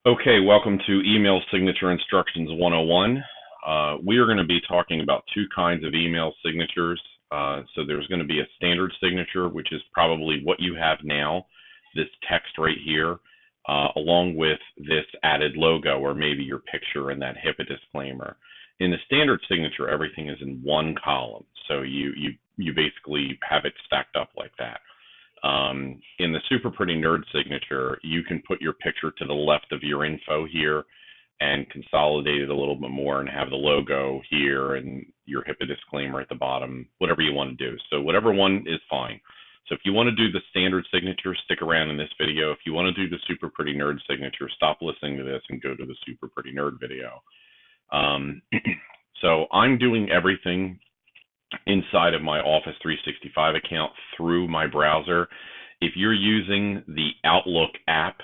Okay, welcome to Email Signature Instructions 101. We are going to be talking about two kinds of email signatures. So there's going to be a standard signature, which is probably what you have now, this text right here, along with this added logo or maybe your picture and that HIPAA disclaimer. In the standard signature, everything is in one column. So you basically have it stacked up like that. In the Super Pretty Nerd signature, you can put your picture to the left of your info here and consolidate it a little bit more and have the logo here and your HIPAA disclaimer at the bottom, whatever you want to do. So whatever one is fine. So if you want to do the standard signature, stick around in this video. If you want to do the Super Pretty Nerd signature, stop listening to this and go to the Super Pretty Nerd video. So I'm doing everything inside of my Office 365 account through my browser. If you're using the Outlook app,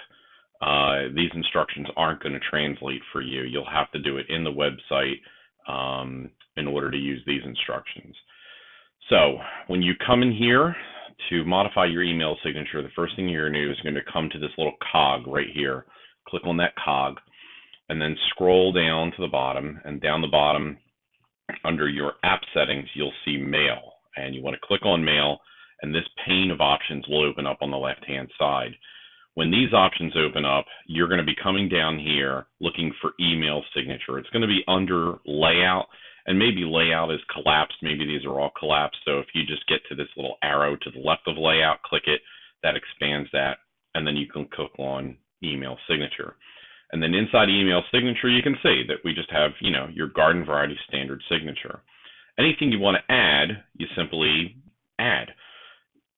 these instructions aren't going to translate for you. You'll have to do it in the website in order to use these instructions. So when you come in here to modify your email signature, the first thing you're going to do is going to come to this little cog right here. Click on that cog and then scroll down to the bottom, and down the bottom under your app settings, you'll see Mail, and you want to click on Mail, and this pane of options will open up on the left-hand side. When these options open up, you're going to be coming down here looking for email signature. It's going to be under Layout, and maybe Layout is collapsed. Maybe these are all collapsed. So if you just get to this little arrow to the left of Layout, click it, that expands that, and then you can click on Email Signature. And then inside email signature, you can see that we just have, your garden variety standard signature. Anything you want to add, you simply add.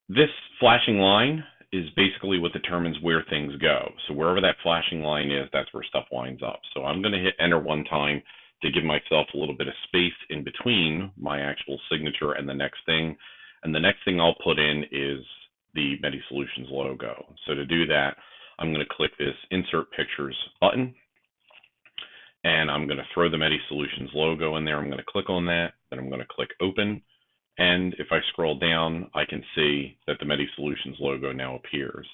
This flashing line is basically what determines where things go. So wherever that flashing line is, that's where stuff winds up. So I'm going to hit enter one time to give myself a little bit of space in between my actual signature and the next thing. And the next thing I'll put in is the MediSolutions logo. So to do that, I'm going to click this Insert Pictures button, and I'm going to throw the MediSolutions logo in there. I'm going to click on that, then I'm going to click Open, and if I scroll down, I can see that the MediSolutions logo now appears.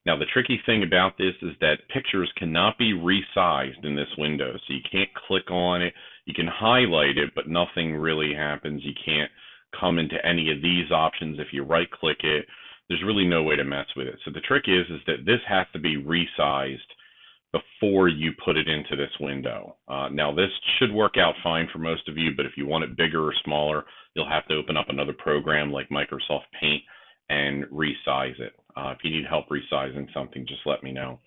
Now, the tricky thing about this is that pictures cannot be resized in this window, so you can't click on it. You can highlight it, but nothing really happens. You can't come into any of these options. If you right-click it, there's really no way to mess with it. So the trick is that this has to be resized before you put it into this window. Now this should work out fine for most of you, but if you want it bigger or smaller, you'll have to open up another program like Microsoft Paint and resize it. If you need help resizing something, just let me know.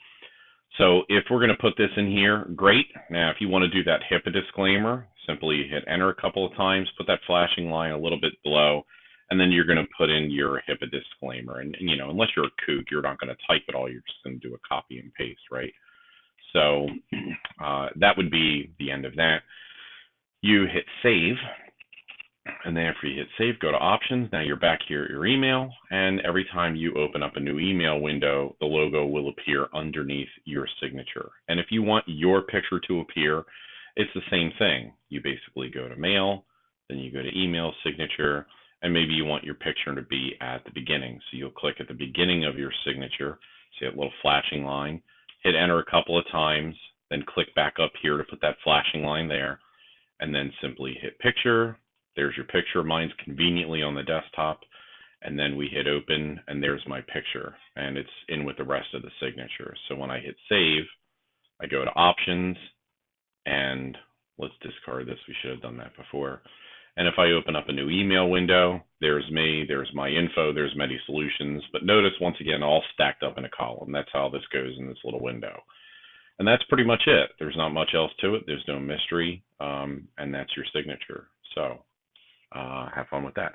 So if we're going to put this in here, great. Now if you want to do that HIPAA disclaimer, simply hit enter a couple of times, put that flashing line a little bit below, and then you're going to put in your HIPAA disclaimer. And unless you're a kook, you're not going to type it all. You're just going to do a copy and paste, right? So that would be the end of that. You hit save, and then after you hit save, go to options. Now you're back here at your email, and every time you open up a new email window, the logo will appear underneath your signature. And if you want your picture to appear, it's the same thing. You basically go to Mail, then you go to Email Signature, and maybe you want your picture to be at the beginning. So you'll click at the beginning of your signature, see that little flashing line, hit enter a couple of times, then click back up here to put that flashing line there, and then simply hit picture. There's your picture. Mine's conveniently on the desktop, and then we hit open, and there's my picture, and it's in with the rest of the signature. So when I hit save, I go to options, and let's discard this. We should have done that before. And if I open up a new email window, there's me, there's my info, there's MediSolutions. But notice, once again, all stacked up in a column. That's how this goes in this little window. And that's pretty much it. There's not much else to it. There's no mystery. And that's your signature. So have fun with that.